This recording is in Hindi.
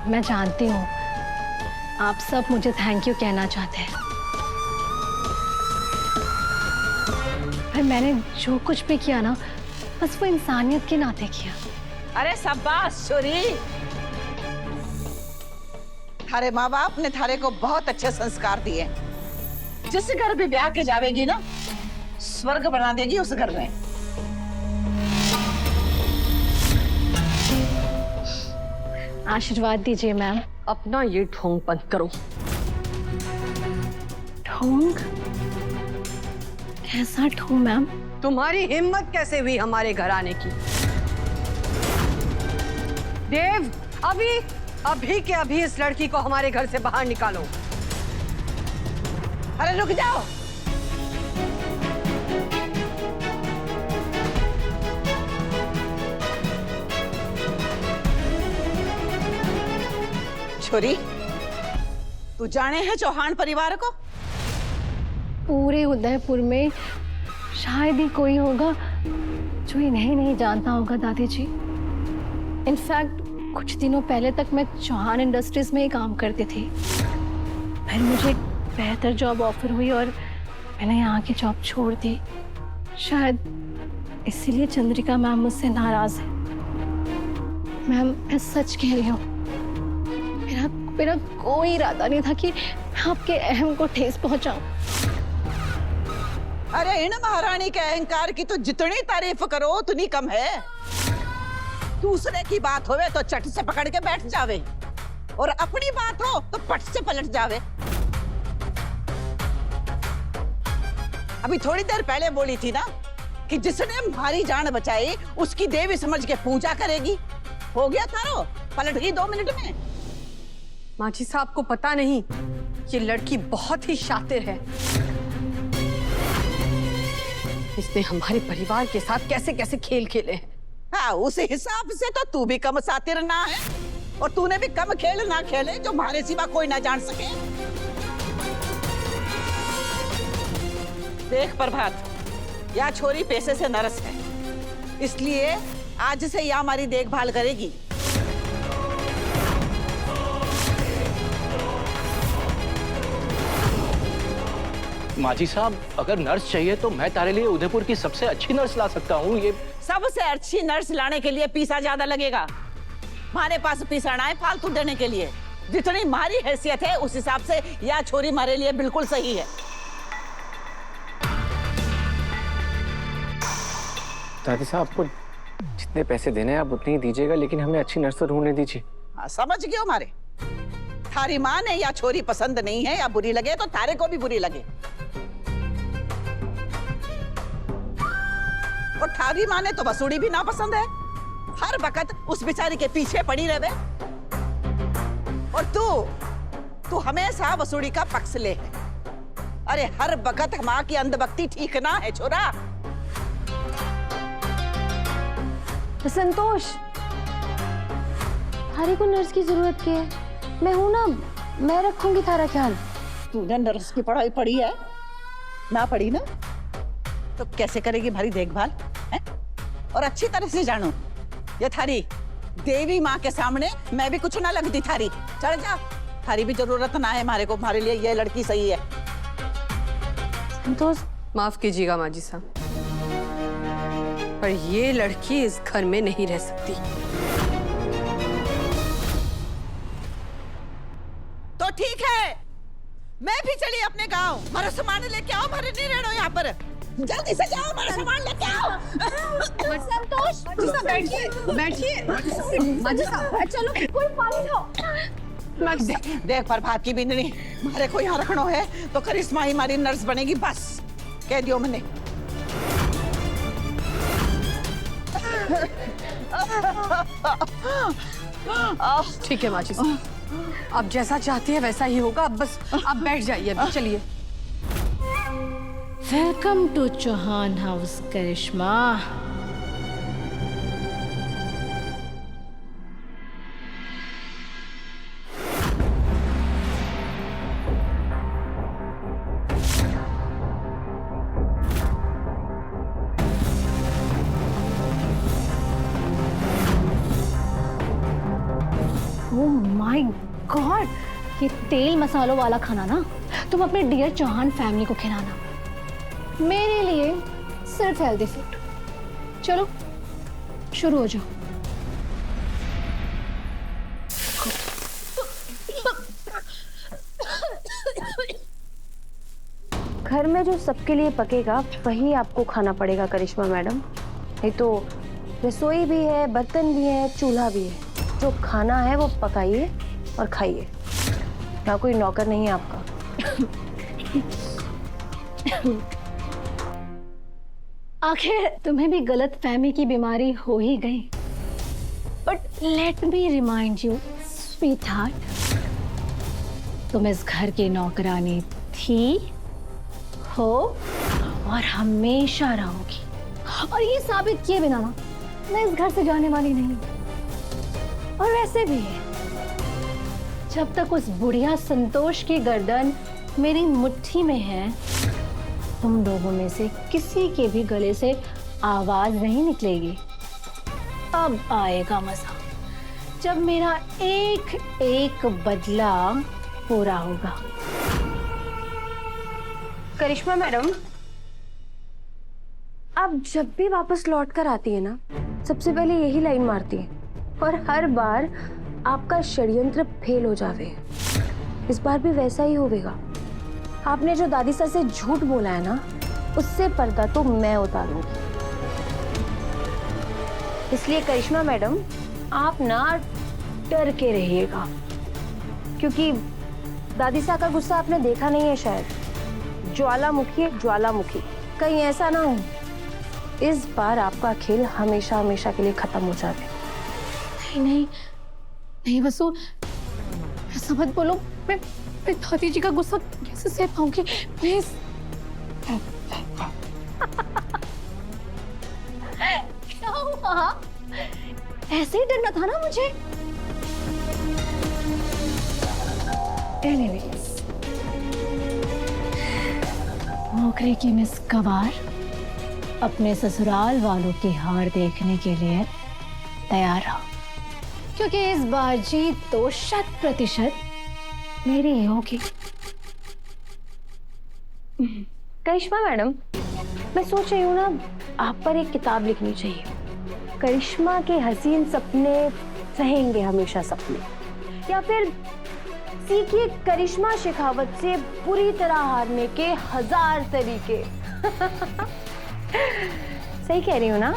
मैं जानती हूँ आप सब मुझे थैंक यू कहना चाहते हैं, पर मैंने जो कुछ भी किया ना बस वो इंसानियत के नाते किया। अरे शाबाश छोरी, थारे माँ बाप ने थारे को बहुत अच्छे संस्कार दिए। जिस घर भी ब्याह के जावेगी ना, स्वर्ग बना देगी उस घर में। आशीर्वाद दीजिए मैम। अपना ये ढोंग बंद करो। ढोंग? कैसा ढोंग मैम? तुम्हारी हिम्मत कैसे हुई हमारे घर आने की? देव, अभी के अभी इस लड़की को हमारे घर से बाहर निकालो। अरे रुक जाओ, छोरी, तू जाने है चौहान परिवार को? पूरे उदयपुर में शायद ही कोई होगा जो इन्हें नहीं जानता होगा दादी जी। इनफैक्ट कुछ दिनों पहले तक मैं चौहान इंडस्ट्रीज में ही काम करती थी, फिर मुझे एक बेहतर जॉब ऑफर हुई और मैंने यहाँ की जॉब छोड़ दी। शायद इसीलिए चंद्रिका मैम मुझसे नाराज है। मैम मैं सच कह रही हूँ, मेरा कोई इरादा नहीं था कि मैं आपके अहम को ठेस पहुंचाऊं। अरे इन महारानी के अहंकार की तो जितनी तारीफ करो उतनी कम है। दूसरे की बात होवे तो चट से पकड़ के बैठ जावे, और अपनी बात हो तो पट से पलट जावे। अभी थोड़ी देर पहले बोली थी ना कि जिसने हमारी जान बचाई उसकी देवी समझ के पूजा करेगी। हो गया थारो, पलट गई 2 मिनट में। माजी साहब को पता नहीं, ये लड़की बहुत ही शातिर है। इसने हमारे परिवार के साथ कैसे कैसे खेल खेले हैं। हाँ, उस हिसाब से तो तू भी कम शातिर ना है, और तूने भी कम खेल ना खेले जो हमारे सिवा कोई ना जान सके। देख प्रभात, यह छोरी पैसे से नरस है, इसलिए आज से यह हमारी देखभाल करेगी। माजी साहब, अगर नर्स चाहिए तो मैं तारे लिए उदयपुर की सबसे अच्छी नर्स ला सकता हूँ। ये सबसे अच्छी नर्स लाने के लिए पैसा ज्यादा लगेगा। हमारे पास पैसा ना है फालतू देने के लिए। जितनी हमारी हैसियत है उस हिसाब से यह छोरी हमारे लिए बिल्कुल सही है। दादी साहब, आपको जितने पैसे देने हैं आप उतने ही दीजिएगा, लेकिन हमें अच्छी नर्स तो ढूंढने दीजिए। हाँ, समझ गए हमारे। थारी माँ ने या छोरी पसंद नहीं है या बुरी लगे तो थारे को भी बुरी लगे। और थारी माँ ने तो वसूड़ी भी ना पसंद है, हर वक्त उस बेचारी के पीछे पड़ी रहे। और तू हमेशा वसूड़ी का पक्ष ले है। अरे हर वक्त माँ की अंधभक्ति ठीक ना है छोरा। संतोष, थारी को नर्स की जरूरत क्या है? मैं हूं ना, मैं रखूंगी थारा ख्याल। तूने नर्स की पढ़ाई पढ़ी है ना? पढ़ी ना तो कैसे करेगी हमारी देखभाल है? और अच्छी तरह से जानो, ये थारी देवी माँ के सामने मैं भी कुछ ना लगती थारी। चढ़ जा, थारी भी जरूरत ना है हमारे को, हमारे लिए ये लड़की सही है। संतोष, माफ कीजिएगा माजी साहब, पर ये लड़की इस घर में नहीं रह सकती। तो ठीक है, मैं भी चली अपने गांव। हमारा सामान लेके आओ, हमारे नहीं रहना यहाँ पर। जल्दी से जाओ, हमारा सामान लेके आओ। संतोष, बैठिए माजी साहब, चलो कोई पानी लाओ। देख प्रभात की बिंदनी, हमारे को यहाँ रखना है तो करिश्मा ही हमारी नर्स बनेगी, बस कह दियो मैंने। ठीक है माजी साहब, आप जैसा चाहती है वैसा ही होगा। अब बस आप बैठ जाइए, अभी चलिए। Welcome to Chauhan house Karishma. Oh my God, ये तेल मसालों वाला खाना ना तुम अपने डियर चौहान फैमिली को खिलाना, मेरे लिए सिर्फ हेल्दी फूड। चलो शुरू हो जाओ। घर में जो सबके लिए पकेगा वही आपको खाना पड़ेगा करिश्मा मैडम। नहीं तो रसोई भी है, बर्तन भी है, चूल्हा भी है। जो खाना है वो पकाइए और खाइए। यहाँ कोई नौकर नहीं है आपका। आखिर तुम्हें भी गलत फहमी की बीमारी हो ही गई। But let me remind you sweet heart, तुम इस घर की नौकरानी थी, हो और हमेशा रहोगी। और ये साबित किए बिना ना मैं इस घर से जाने वाली नहीं। और वैसे भी जब तक उस बुढ़िया संतोष की गर्दन मेरी मुट्ठी में है, तुम लोगों में से किसी के भी गले से आवाज नहीं निकलेगी। अब आएगा मजा, जब मेरा एक एक बदला पूरा होगा। करिश्मा मैडम, आप जब भी वापस लौट कर आती है ना, सबसे पहले यही लाइन मारती है और हर बार आपका षड्यंत्र फेल हो जावे। इस बार भी वैसा ही होगा। आपने जो दादी सर से झूठ बोला है ना, उससे पर्दा तो मैं उतारूंगी। इसलिए करिश्मा मैडम, आप ना डर के रहिएगा, क्योंकि दादी सा का गुस्सा आपने देखा नहीं है शायद। ज्वालामुखी है ज्वालामुखी, कहीं ऐसा ना हो इस बार आपका खेल हमेशा हमेशा के लिए खत्म हो जाए। नहीं नहीं नहीं वसु, ऐसा मत बोलो। मैं दादी जी का गुस्सा कैसे सह पाऊंगी, प्लीज। क्या हुआ? ऐसे ही डरना था ना मुझे। Anyways, नौकरी की मिस गवार अपने ससुराल वालों की हार देखने के लिए तैयार रहो, क्योंकि इस बार जीत तो 100% मेरी ही होगी। करिश्मा मैडम, मैं सोच रही हूँ ना, आप पर एक किताब लिखनी चाहिए। करिश्मा के हसीन सपने रहेंगे हमेशा सपने, या फिर सीखिए करिश्मा शेखावत से बुरी तरह हारने के 1000 तरीके। सही कह रही हूँ ना?